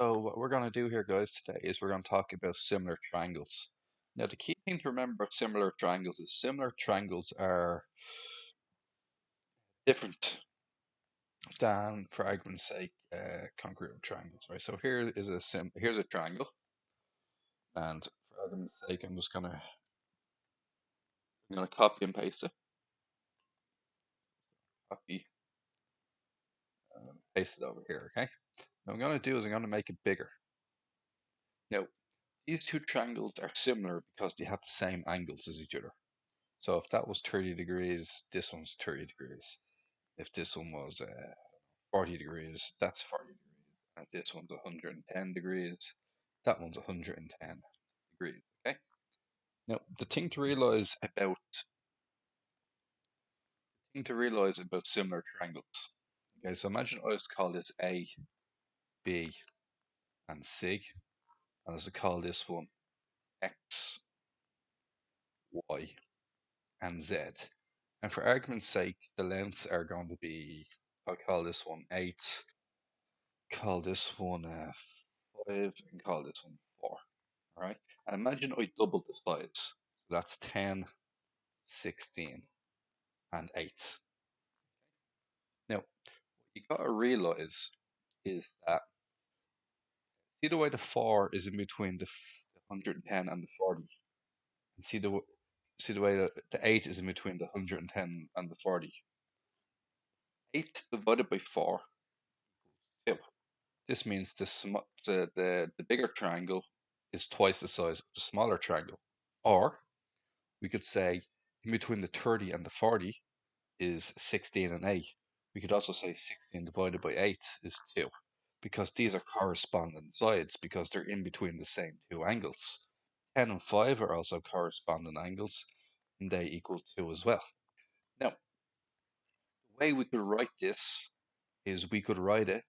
So what we're going to do here, guys, today is we're going to talk about similar triangles. Now, the key thing to remember about similar triangles is similar triangles are different than, for argument's sake, congruent triangles, right? So here's a triangle, and for argument's sake, I'm gonna copy and paste it, copy and paste it over here, okay? What I'm gonna do is I'm gonna make it bigger. Now, these two triangles are similar because they have the same angles as each other. So if that was 30 degrees, this one's 30 degrees. If this one was 40 degrees, that's 40 degrees. And if this one's 110 degrees, that one's 110 degrees. Okay. Now the thing to realize about similar triangles. Okay, so imagine I just call this A, B, and C, and I just call this one X, Y, and Z. And for argument's sake, the lengths are going to be, I'll call this one 8, call this one 5, and call this one 4. Alright? And imagine I doubled the size. So that's 10, 16, and 8. Now, what you gotta realize is that, see the way the 4 is in between the 110 and the 40, and see the way the 8 is in between the 110 and the 40. 8 divided by 4 equals 2. This means the bigger triangle is twice the size of the smaller triangle. Or we could say in between the 30 and the 40 is 16 and 8. We could also say 16 divided by 8 is 2, because these are corresponding sides, because they're in between the same two angles. 10 and 5 are also corresponding angles, and they equal 2 as well. Now, the way we could write this is we could write it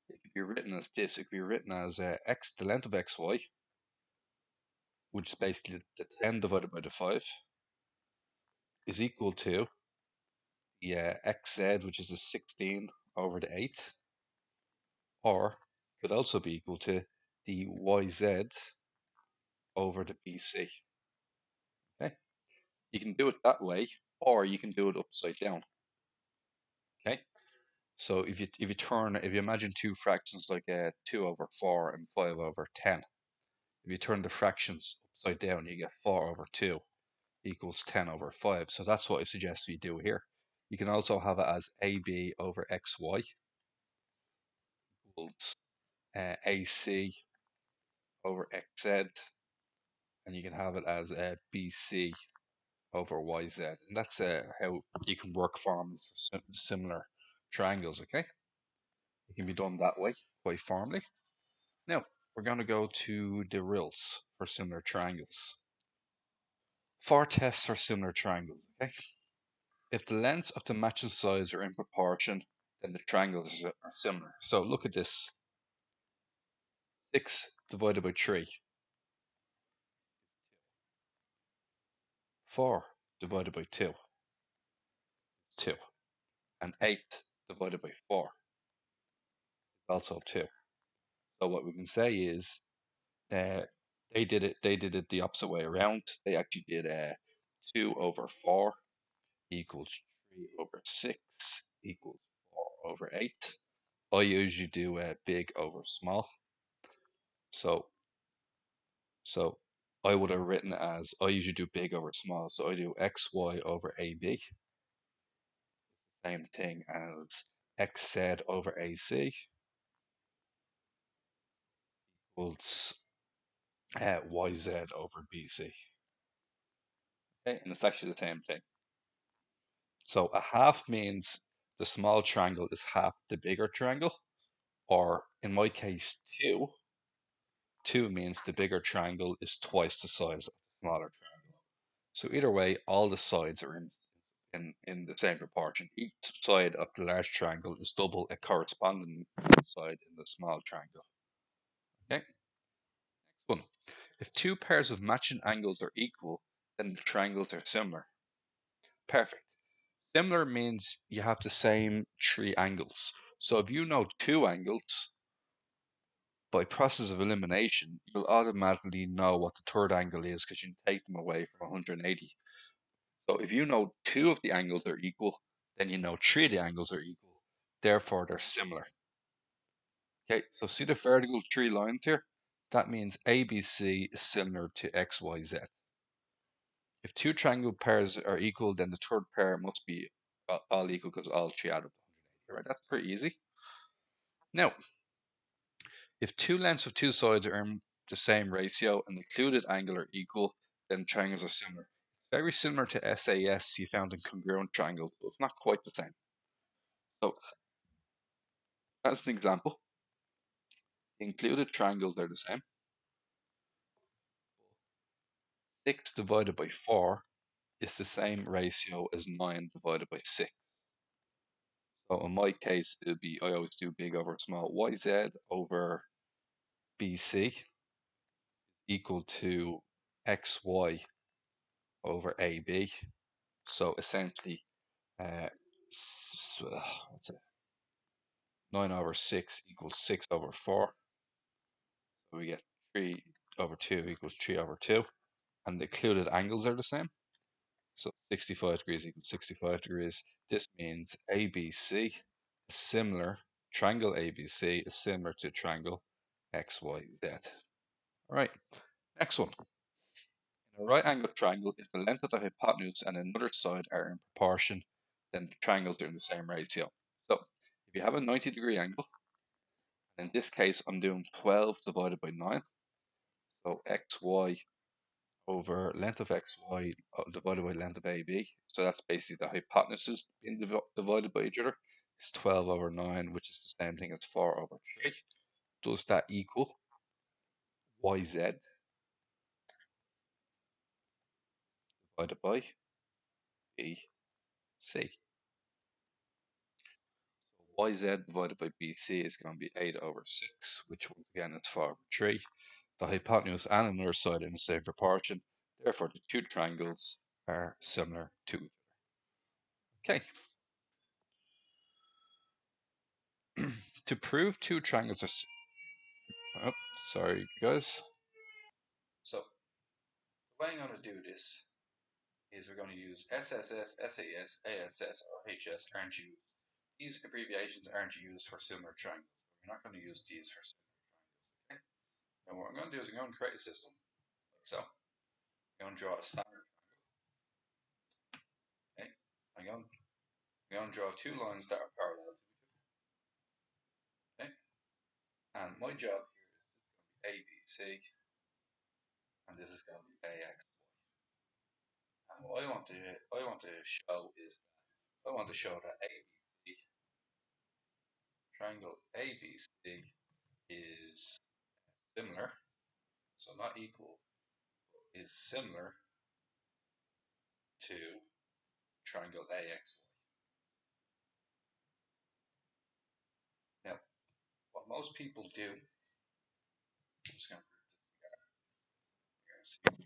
could be written as this. It could be written as x, the length of xy, which is basically the 10 divided by the 5, is equal to the xz, which is the 16 over the 8, or could also be equal to the yz over the bc. Okay, you can do it that way, or you can do it upside down. Okay, so if you imagine two fractions like 2 over 4 and 5 over 10, if you turn the fractions upside down, you get 4 over 2 equals 10 over 5. So that's what I suggest we do here. You can also have it as AB over XY equals AC over XZ, and you can have it as BC over YZ. And that's how you can work formulas for similar triangles, okay? It can be done that way, quite formally. Now, we're going to go to the rules for similar triangles. 4 tests for similar triangles, okay? If the lengths of the matching sides are in proportion, then the triangles are similar. So look at this. 6 divided by 3. 4 divided by 2. 2. And 8 divided by 4 is also 2. So what we can say is uh, they did it the opposite way around. They actually did 2 over 4 equals 3 over 6 equals 4 over 8. I usually do big over small. So I would have written it as, I usually do big over small, so I do xy over ab, same thing as xz over ac equals yz over bc. Okay, and it's actually the same thing. So a half means the small triangle is half the bigger triangle, or in my case, 2. 2 means the bigger triangle is twice the size of the smaller triangle. So either way, all the sides are in the same proportion. Each side of the large triangle is double a corresponding side in the small triangle. Okay, next one. If two pairs of matching angles are equal, then the triangles are similar. Perfect. Similar means you have the same 3 angles. So if you know 2 angles, by process of elimination, you'll automatically know what the third angle is because you can take them away from 180. So if you know two of the angles are equal, then you know three of the angles are equal. Therefore, they're similar. Okay, so see the vertical three lines here? That means ABC is similar to XYZ. If two triangle pairs are equal, then the third pair must be all equal because all three add up to 180. Right? That's pretty easy. Now, if two lengths of two sides are in the same ratio and the included angle are equal, then triangles are similar. Very similar to SAS you found in congruent triangles, but it's not quite the same. So, as an example, the included triangles are the same. 6 divided by 4 is the same ratio as 9 divided by 6. So in my case, it would be, I always do big over small. YZ over BC equal to XY over AB. So essentially, what's it? 9 over 6 equals 6 over 4. So we get 3 over 2 equals 3 over 2. And the included angles are the same. So 65 degrees equals 65 degrees. This means ABC is similar, triangle ABC is similar to triangle XYZ. Alright, next one. In a right angled triangle, if the length of the hypotenuse and another side are in proportion, then the triangles are in the same ratio. So if you have a 90-degree angle, in this case I'm doing 12 divided by 9, so XY over length of XY divided by length of AB. So that's basically the hypotenuses being divided by each other. It's 12 over 9, which is the same thing as 4 over 3. Does that equal YZ divided by BC? So YZ divided by BC is going to be 8 over 6, which once again is 4 over 3. The hypotenuse and another side are in the same proportion. Therefore, the two triangles are similar to each other. Okay. To prove two triangles are... Oh, sorry, guys. So, the way I'm going to do this is we're going to use SSS, SAS, ASS, or HS aren't used. These abbreviations aren't used for similar triangles. We're not going to use these for similar triangles. Okay? Now what I'm going to do is I'm going to create a system like so. I'm going to draw a standard triangle. Okay? I'm going to draw two lines that are parallel to each other. Okay? And my job here is ABC, and this is going to be AX. And what I want to show is that I want to show that ABC, triangle ABC is similar, so not equal, is similar to triangle AXY. Now, what most people do, I'm just going to group this together.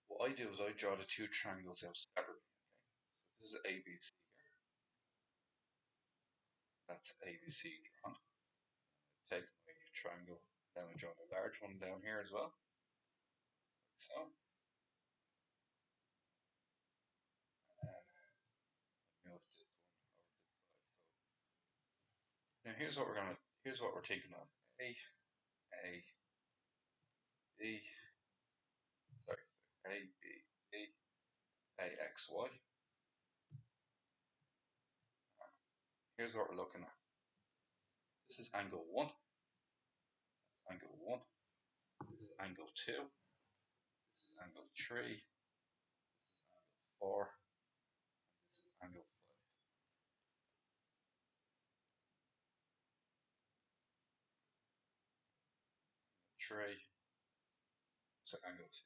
What I do is I draw the two triangles out separately. Okay? So this is ABC here. That's ABC drawn. Take my triangle, then I draw the large one down here as well. Like so. And move this one over this side. So now here's what we're thinking of. A, B, sorry, A, B, C, A, X, Y. Here's what we're looking at. This is angle 1. That's angle 1. This is angle 2. This is angle 3. This is angle 4. This is angle 3. So angle 2.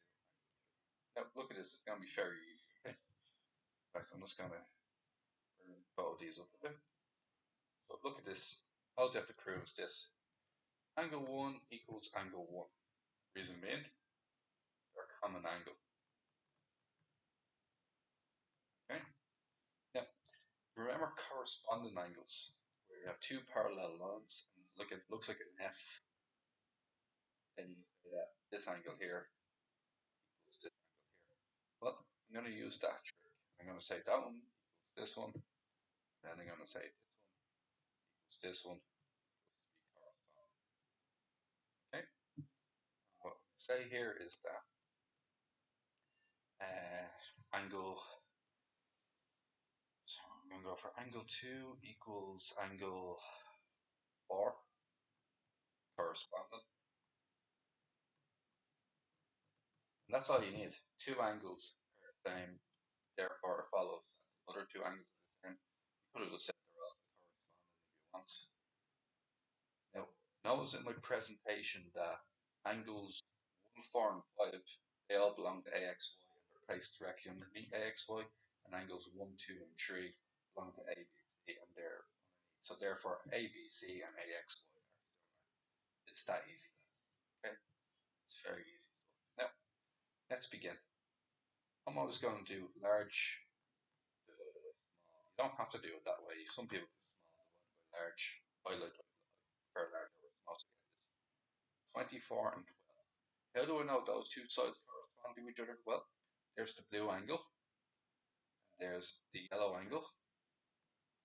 Now look at this. It's going to be very easy. Okay? In fact, I'm just going to both these up a bit. So look at this. All you have to prove is this. Angle 1 equals angle 1. Reason being, they're a common angle. Okay? Now, remember corresponding angles, where we have two parallel lines, and it looks like an F. Then you say that this angle here equals this angle here. Well, I'm going to use that trick. I'm going to say that one equals this one. Then I'm going to say this one equals this one. Okay. What we say here is that angle. So I'm going to go for angle 2 equals angle 4 corresponding. And that's all you need. Two angles are the same, therefore it follows that the other two angles are the same. You could have just said they're all corresponding if you want. Now, notice in my presentation that angles 1, 4, and 5, they all belong to AXY and they're placed directly underneath AXY, and angles 1, 2, and 3 belong to ABC and they're underneath. So therefore ABC and AXY are similar. It's that easy. Okay? It's very easy. Now, let's begin. I'm always going to do large divided by small. You don't have to do it that way. Some people do small divided by large. I prefer large over small. So get this. 24 and 12. How do I know those two sides correspond to each other? Well, there's the blue angle, and there's the yellow angle,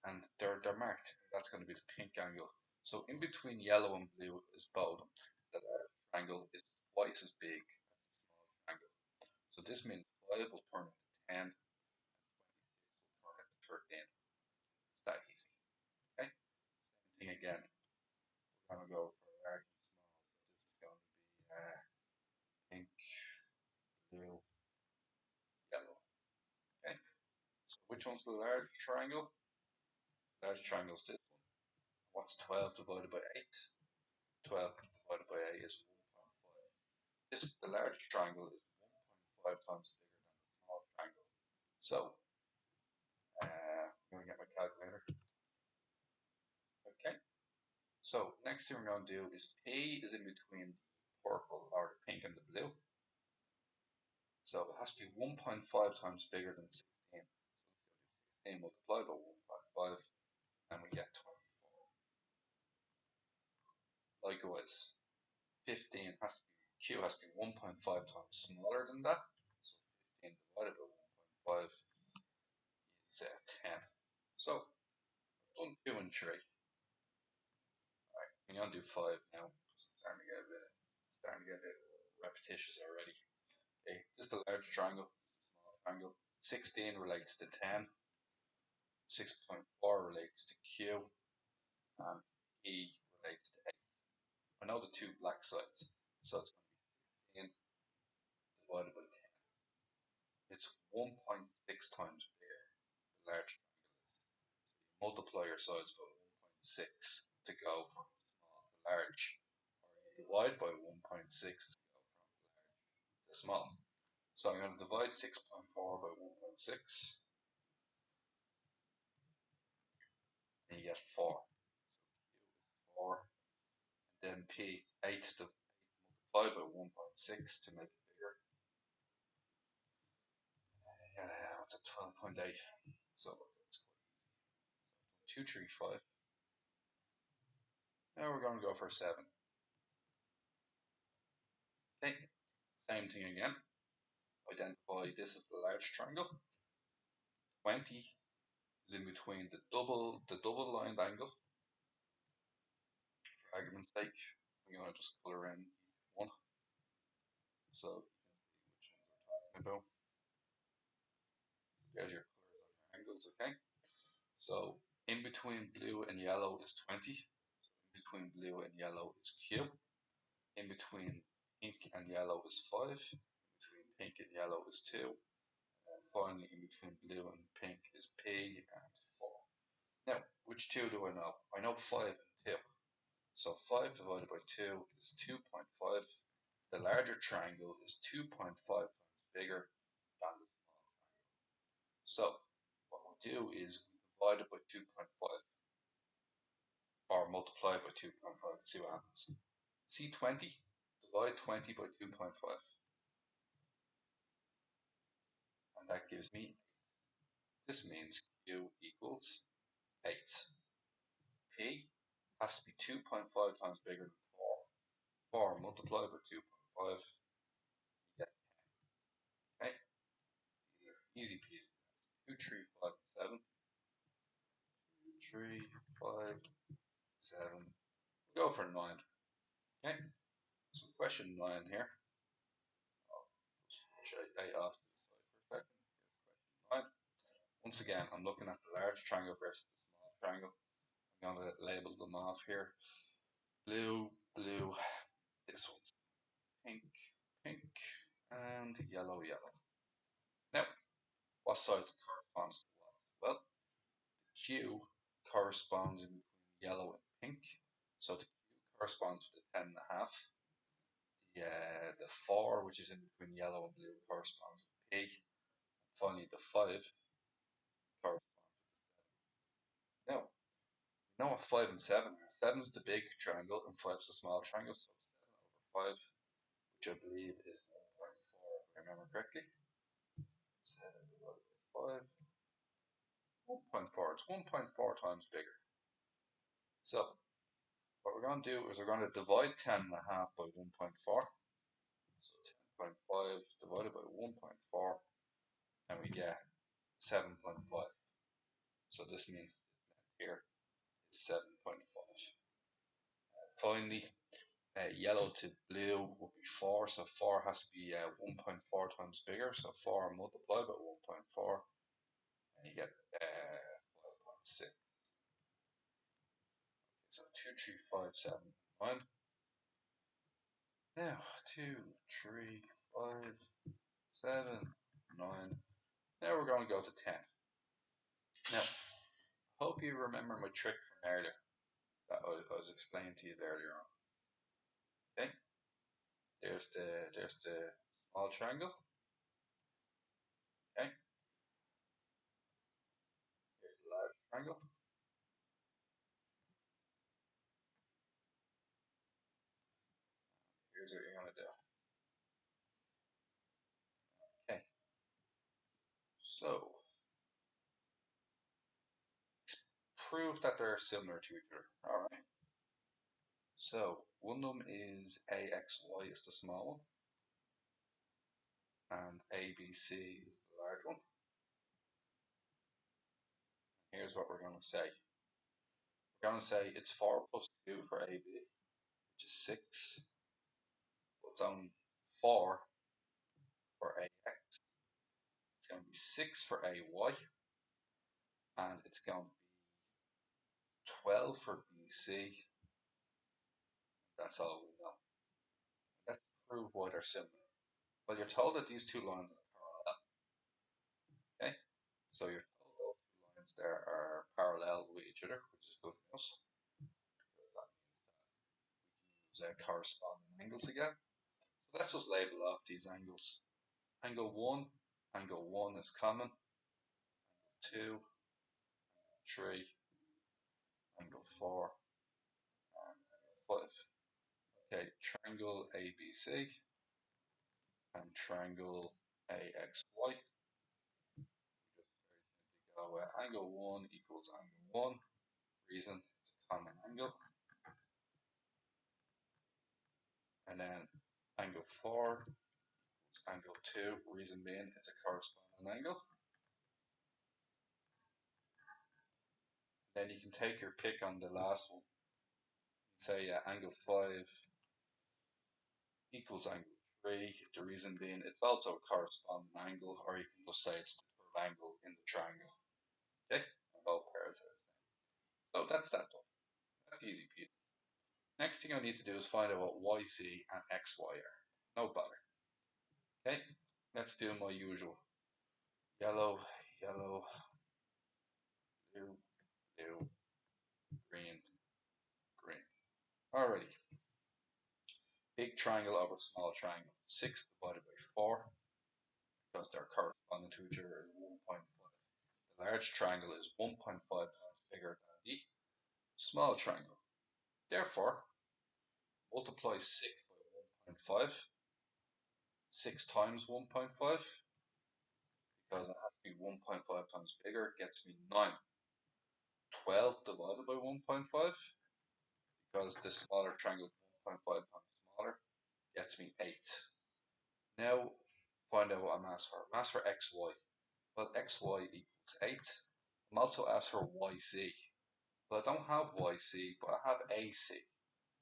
and they're marked. That's going to be the pink angle. So in between yellow and blue is bottom. The large triangle is twice as big as the small triangle. So this means 5 will turn into 10, and 26 will turn into 13. It's that easy. Okay? Same thing again. We're going to go for large and small. So this is going to be pink, blue, yellow. Okay? So which one's the large triangle? Large triangle is this one. What's 12 divided by 8? 12 divided by 8 is 1.5. The large triangle is 1.5 times bigger than the small triangle. So, I'm going to get my calculator. Okay. So, next thing we're going to do is P is in between the purple or the pink and the blue. So, it has to be 1.5 times bigger than 16. So, let's go do 16 multiplied by 1.5 and we get 24. Likewise, 15 has to be, Q has to be 1.5 times smaller than that. So 15 divided by 1.5 is 10. So we've done 2 and 3. Alright, we're going to do 5 now. It's starting to get a bit repetitious already. Okay, this is the large triangle, this is the small triangle. 16 relates to 10. 6.4 relates to Q. And E relates to 8. I know the two black sides. So it's going to be 16 divided by 10. It's 1.6 times bigger, the large triangle is. So you multiply your sides by 1.6 to go from small to large, or you divide by 1.6 to go from large to small. So I'm going to divide 6.4 by 1.6, and you get 4. So Q is 4, and then P, 8 multiplied by 1.6 to make it bigger. It's a 12.8. So that's quite easy. 2, 3, 5. Now we're going to go for 7. Okay, same thing again. Identify this is the large triangle. 20 is in between the double lined angle. For argument's sake, I'm going to just color in each one so you can see which ones we're talking about. So there's your colors on your angles, okay? So in between blue and yellow is 20. So in between blue and yellow is Q. In between pink and yellow is 5. In between pink and yellow is 2. And finally in between blue and pink is P and 4. Now, which 2 do I know? I know 5 and 2. So 5 divided by 2 is 2.5. The larger triangle is 2.5 times bigger than the small triangle. So what we'll do is we divide it by 2.5 or multiply it by 2.5 and see what happens. See 20? Divide 20 by 2.5. And that gives me 8. This means Q equals 8. P has to be 2.5 times bigger than 4. 4 multiplied by 2.5, you get 10. Okay, these are easy peasy. 2, 3, 5, 7. 2, 3, 5, 7. We'll go for 9. Okay, so question 9 here. I'll push 8 off to the side for a second. Here's question 9. Once again, I'm looking at the large triangle versus the small triangle. I'm going to label them off here. Blue, blue. This one's pink, pink, and yellow, yellow. Now, what side corresponds to what? Well, the Q corresponds in between yellow and pink. So the Q corresponds to the 10.5. The 4, which is in between yellow and blue, corresponds with P. And finally, the 5 corresponds with the 7. Now, we know what 5 and 7 are. 7 is the big triangle and 5 is the small triangle. So 7 over 5, which I believe is 1.4, if I remember correctly. 7 divided by 5. 1.4. It's 1.4 times bigger. So what we're going to do is we're going to divide 10.5 by 1.4. So 10.5 divided by 1.4, and we get 7.5. So this means this length here is 7.5. Finally, yellow to blue would be 4. So 4 has to be 1.4 times bigger. So 4 multiplied by 1.4, and you get 5.6. So 2, 3, 5, 7, 9. Now 2, 3, 5, 7, 9. Now we're going to go to 10. Now, I hope you remember my trick from earlier that I was explaining to you earlier on. Okay, there's the small triangle. Okay, here's the large triangle. Here's what you're going to do. Okay, so prove that they're similar to each other. All right. So one of them is AXY is the small one, and ABC is the large one. And here's what we're going to say. We're going to say it's 4 plus 2 for AB, which is 6. It's only 4 for AX. It's going to be 6 for AY, and it's going to be 12 for BC. That's all we know. Let's prove why they're similar. Well, you're told that these two lines are parallel. Okay, so you're told those two lines there are parallel with each other, which is good news, because that means that we can use corresponding angles again. So let's just label off these angles. Angle 1 is common. Angle 2, angle 3, angle 4, and angle 5. Okay, triangle ABC and triangle AXY. We just very simply go angle 1 equals angle 1. Reason it's a common angle. And then angle 4 equals angle 2. Reason being it's a corresponding angle. Then you can take your pick on the last one. Say angle 5 equals angle 3. The reason being it's also a corresponding angle, or you can just say it's the third angle in the triangle. Okay, and both pairs are the same. So that's that done. That's easy peasy. Next thing I need to do is find out what YC and XY are. No bother. Okay, let's do my usual. Yellow, yellow, blue, blue, green, green. Alrighty. Big triangle over small triangle. 6 divided by 4, because they're corresponding to each other, is 1.5. The large triangle is 1.5 times bigger than the small triangle. Therefore, multiply 6 by 1.5. 6 times 1.5, because it has to be 1.5 times bigger, gets me 9. 12 divided by 1.5, because the smaller triangle is 1.5 times smaller, gets me 8. Now, find out what I'm asked for. I'm asked for xy. Well, xy equals 8. I'm also asked for yc. Well, I don't have yc, but I have ac.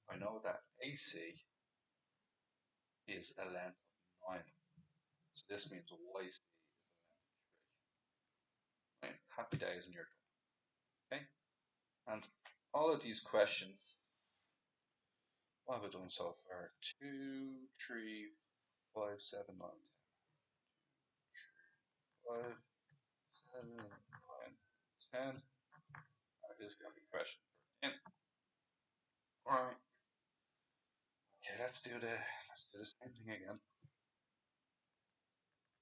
I know that ac is a length of 9. So this means yc is a length of 3. Right? Happy days and you're done. Okay? And all of these questions, what have I done so far? 2, 3, 5, 7, 9, 10. 5, 7, 9, 10. This is going to be question 13. Alright. Okay, let's do the same thing again.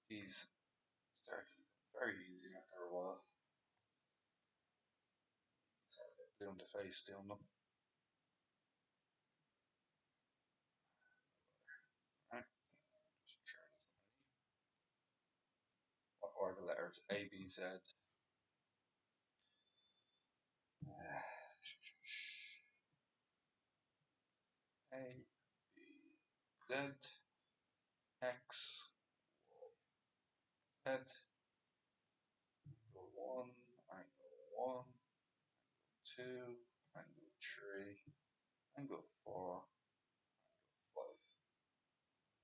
These start very easy after a while. Start a bit blue in the face doing them. Right. Just try this one. What are the letters A, B, Z? A, B, Z, X, Z, angle 1, angle 1, 2, angle 3, angle 4, angle 5.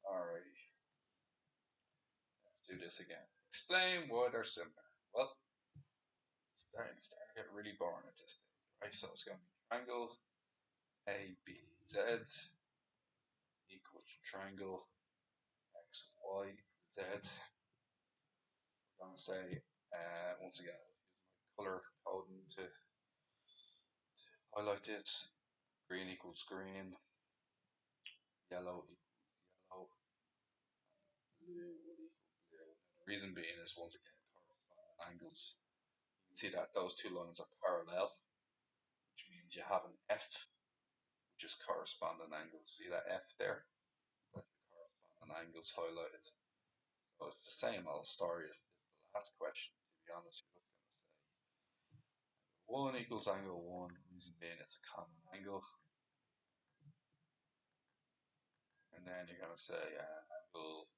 Alright, let's do this again. Explain why they're similar. Well, it's starting to get really boring at this stage, right? So it's going to be triangle A, B, Z equals triangle X, Y, Z. We're going to say, once again, I'll use my color coding to highlight this. Green equals green, yellow equals yellow, blue will equal blue. The reason being is, once again, corresponding angles. You can see that those two lines are parallel, which means you have an F, which is corresponding angles. See that F there? That's your corresponding angles highlighted. So it's the same old story as the last question, to be honest. You're just going to say 1 equals angle 1, reason being it's a common angle. And then you're going to say angle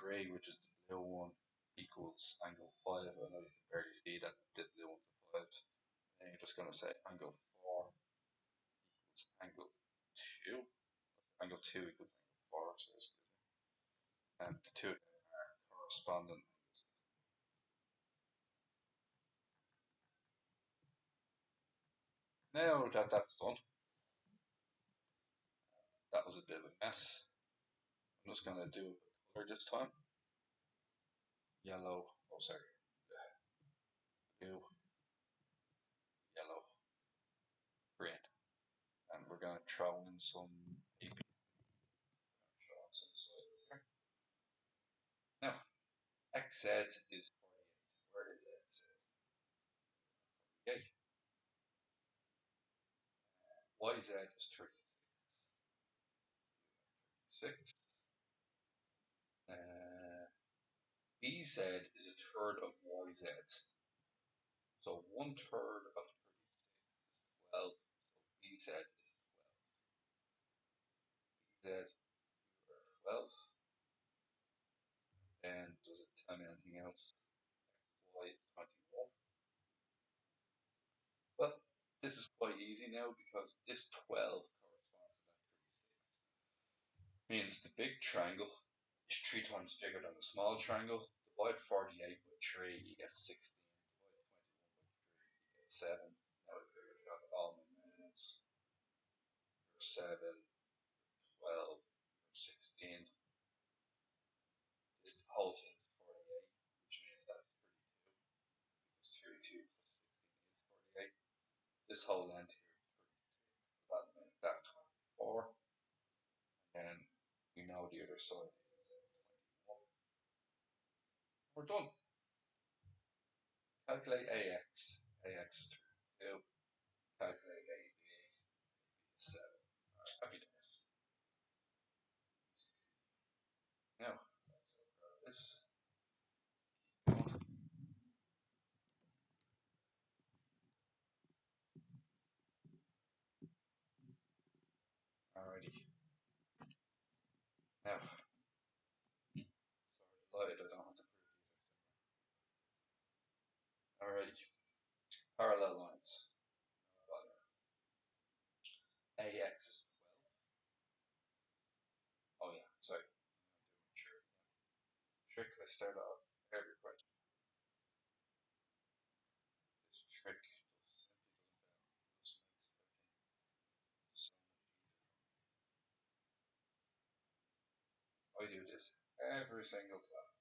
3, which is the blue one, equals angle 5. I know you can barely see that the blue one's a 5. And you're just going to say angle 4 equals angle 2. Angle 2 equals angle 4, so excuse me. And the two of them are corresponding angles. Now that that's done, that was a bit of a mess. I'm just going to do a color this time. Yellow, oh sorry, blue, yellow, green. And we're going to throw in some AP. Now, XZ is 48. Where is XZ? 48. YZ is 36. BZ is a third of YZ. So 1/3 of 36 is 12. So BZ is 12. BZ, you are 12. And does it tell me anything else? XY is 21. Well, this is quite easy now because this 12 corresponds to that 36. Means the big triangle is 3 times bigger than the small triangle. Divide 48 by 3, you get 16. Divide 21 by 3, you get 7. Now I figured out all my measurements. You're 7, 12, you're 16. This whole thing is 48, which means that's 32. Because 32 plus 16 is 48. This whole length here is 36. So that makes that 24. And then we know the other side is 21. We're done. Calculate AX. AX is 32. Calculate AB. AB is 7. Alright, happy days. Now, let's grab this. x is 12. Oh yeah, sorry. I'm doing trick again. Trick, I start off every question. This trick just simply doesn't fail. It just makes everything so much easier for me. I do this every single time.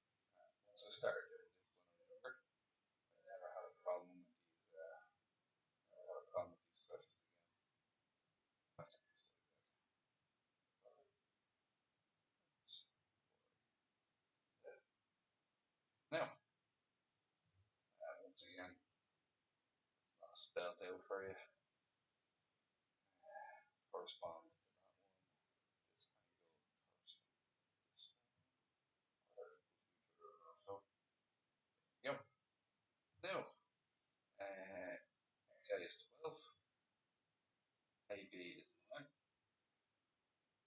Once I started doing this when I was younger, I never had a problem with these. Never had a problem with these questions again. That's just like that. Now, once again, it's not spelled out for you. Corresponds to that one. This angle corresponds to this one. Are equal to each other. So, yep. Now, XA is 12. AB is 9.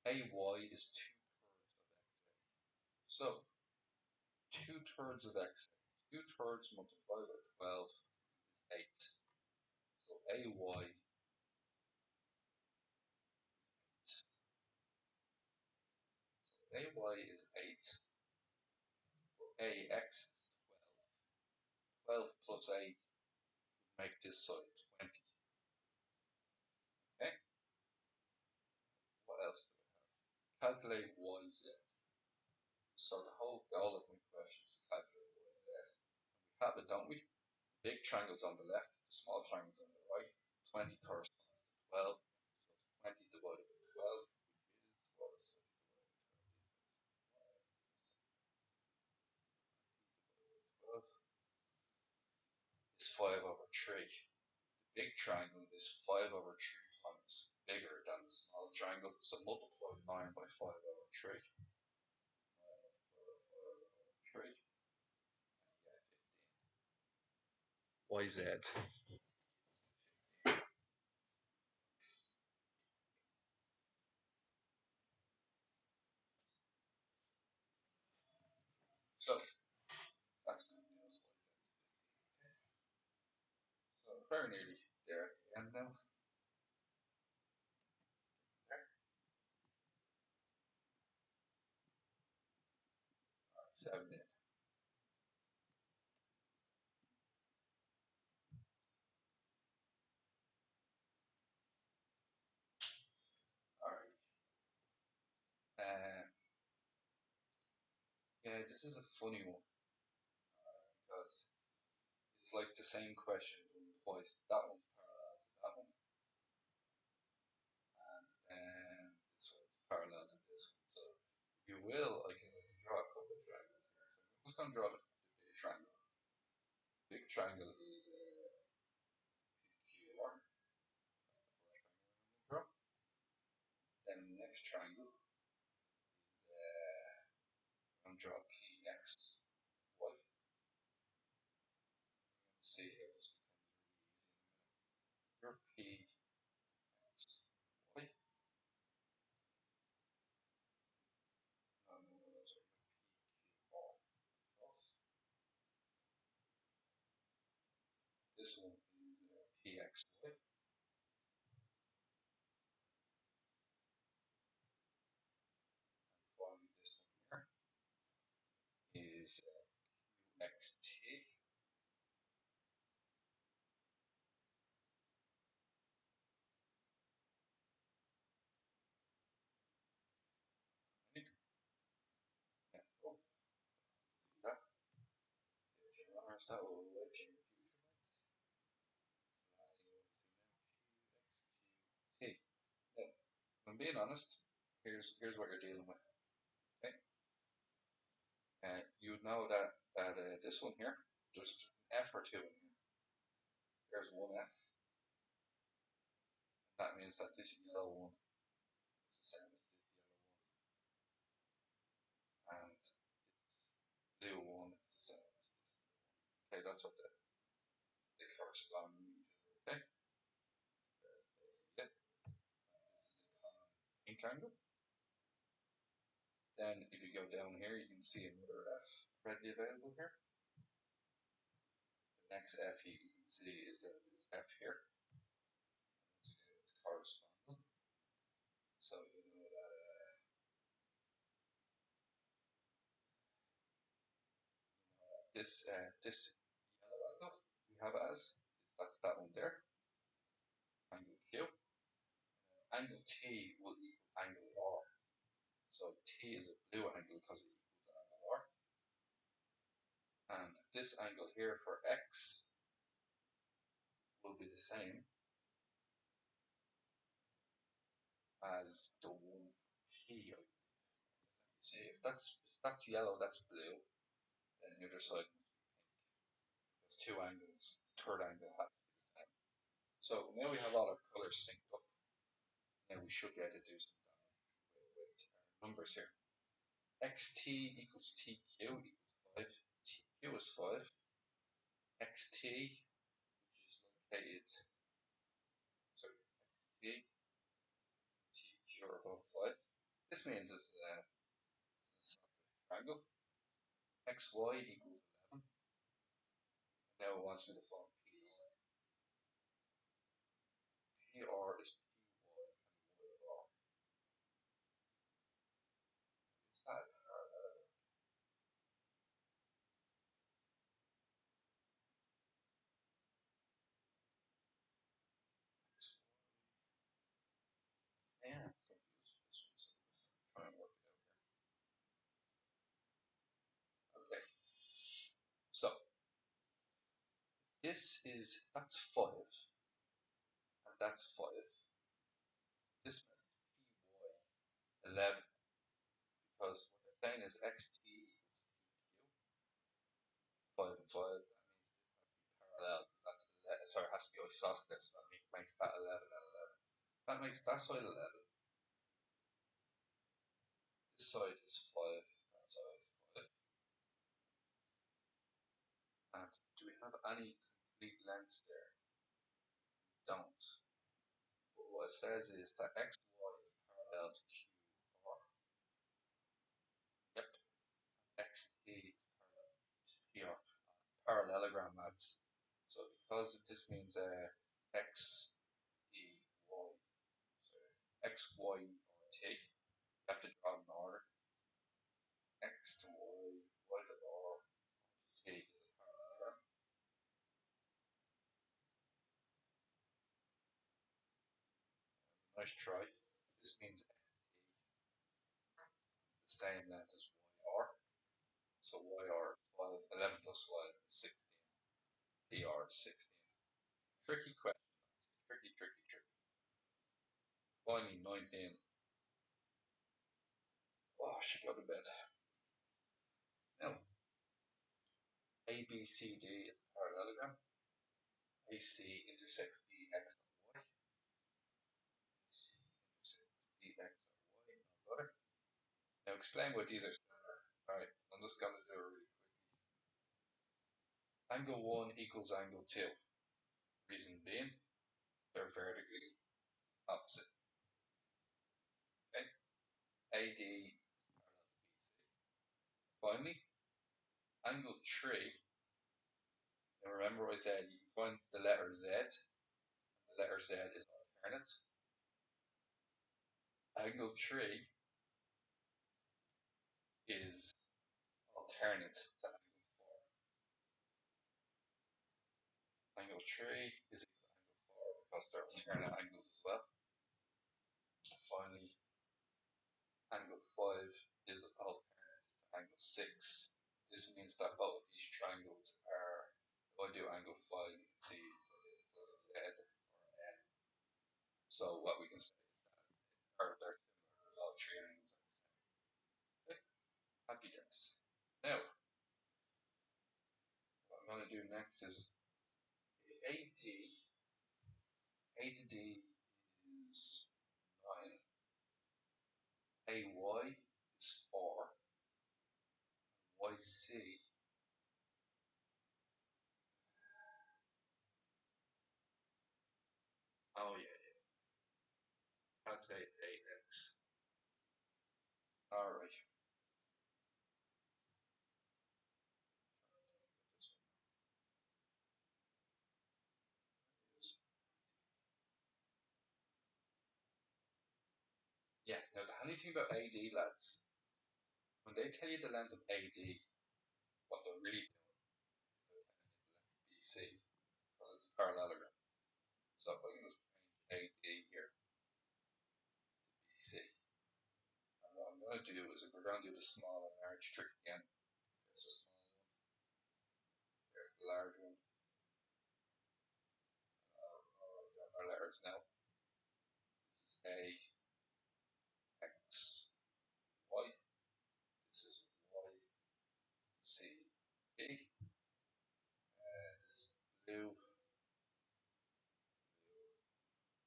AY is 2/3 of XA. So, 2/3 of XA. 2/3 multiplied by 12 is 8. So, AY is 8. So, AY is 8. AX is 12. 12 plus 8 would make this side 20. Okay? What else do we have? Calculate YZ. So the whole goal of my question is to calculate YZ. And we have it, don't we? The big triangle's on the left, the small triangle's on the right. 20 corresponds to 12. So it's 20 divided by 12, which is, what is 20 divided by 12 is 5 over 3. The big triangle is 5 over 3 times bigger than the small triangle. So multiply 9 by 5 over 3. 9 multiplied by 5 over 3. And you get 15. YZ. So that's good news. So very nearly there at the end now. There. Alright, 7 in. Alright. Yeah, this is a funny one. Because it's like the same question done twice. That one's parallel to that one. And then this one's parallel to this one. So if you will, I can draw a couple of triangles here. So I'm just going to draw the big triangle. The big triangle is PQR. That's the first triangle I'm going to draw. Then the next triangle is I'm going to draw PXY. We're going to see here this becomes really easy in a minute. Your PXY. No, sorry, your PQR. This one is PXY. And finally, this one here is QXT. Right? Yeah. Oh, see that? If you honors that will let you in the future, mate. Last thing you want to see now, QXQT. Now, if I'm being honest, here's what you're dealing with. Okay? You know that this one here, there's an F or two in here. There's one F. And that means that this yellow one is the same as this yellow one. And this blue one is the same as this blue one. Okay, that's what they correspond to each other. Okay? That's basically it. This is the common pink triangle. Then if you go down here, you can see another F readily available here. The next F you can see is this F here. Once again, it's corresponding. this yellow angle we have as is that's that one there, angle Q. Angle T will equal angle R. So T is a blue angle because it equals angle R. And this angle here for X will be the same as the one P. Let me see, if that's yellow, that's blue, then the other side must be pink. There's two angles, the third angle has to be the same. So now we have all our colours synced up. Now we should be able to do some damage with our numbers here. xt equals tq equals 5. tq is 5. xt, which is located, sorry, xt, tq are above 5. This means it's a triangle. xy equals 11. Now it wants me to find PR. PR is py and yr. Is that parallel? Yeah, I'm confused with this one, so I'm just going to try and work it out here. Okay, so that's 5, and that's 5. This means py 11, because what they're saying is xt equals tq, 5 and 5. That means this has to be parallel. That's sorry, it has to be isosceles. That makes that 11 and 11. That makes that side 11. This side is 5. That side is 5. And do we have any complete lengths there? We don't. But what it says is that xy is parallel to qr. Yep. xt is parallel to pr. Parallelogram, lads. So because this means x, e, y, so x, y, or t, you have to draw them in order. X to y, y to r, t is a parallelogram. Nice try. This means xt is the same length as yr. So yr is 11 plus 5 is 16. PR is 16. Tricky question. Tricky, tricky, tricky. Finally, 19. Oh, I should go to bed. Now, ABCD is a parallelogram. AC intersects BX and Y. AC intersects BX and Y. Now, got it? Now, explain what these are similar. Alright, I'm just going to do it really quickly. Angle 1 equals angle 2. Reason being, they're vertically opposite. Okay? AD is parallel to BC. Finally, angle 3. Now remember I said you can find the letter Z, and the letter Z is alternate. Angle 3 is alternate to angle 4. Angle 3 is equal to angle 4 because they're alternate angles as well. Finally, angle 5 is alternate to angle 6. This means that both of these triangles are, if I do angle 5, you can see it's a Z or an N. So what we can say is that they're similar because all three angles are the same. Okay? Happy days. Now, what I'm going to do next is A to D is 9, AY is 4, YC, oh yeah, calculate AX. Alright. Yeah, now the handy thing about AD, lads, when they tell you the length of AD, what they're really doing parallelogram. So if I can just change AD here to BC. And what I'm going to do is we're going to do the small and large trick again. There's a small one. There's the large one. Our letters now. This is A, X, Y. This is Y, C, D. This is blue.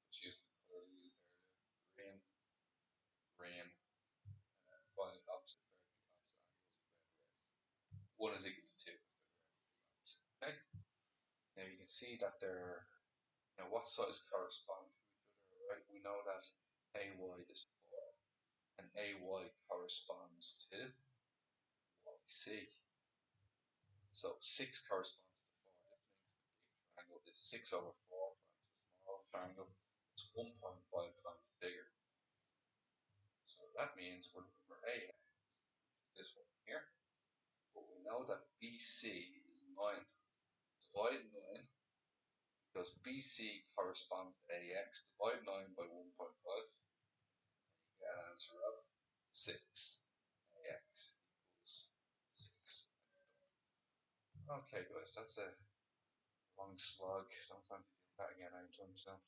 Let's use the color we used earlier. Green, green, and then finally opposite vertically opposite angles, red, red. One is equal to two. Okay. Now you can see that they're what size correspond to each other, right? We know that AY is 4 and AY corresponds to YC. So 6 corresponds to 4. This means the big triangle is 6 over 4 times the small triangle. It's 1.5 times bigger. So that means we're looking for AX, this one here. But we know that BC is 9. Divide 9, because BC corresponds to AX. Divide 9 by 1.5, and you get an answer of 6. AX equals 6. Okay, guys, that's a long slog. Don't plan to do that again anytime soon.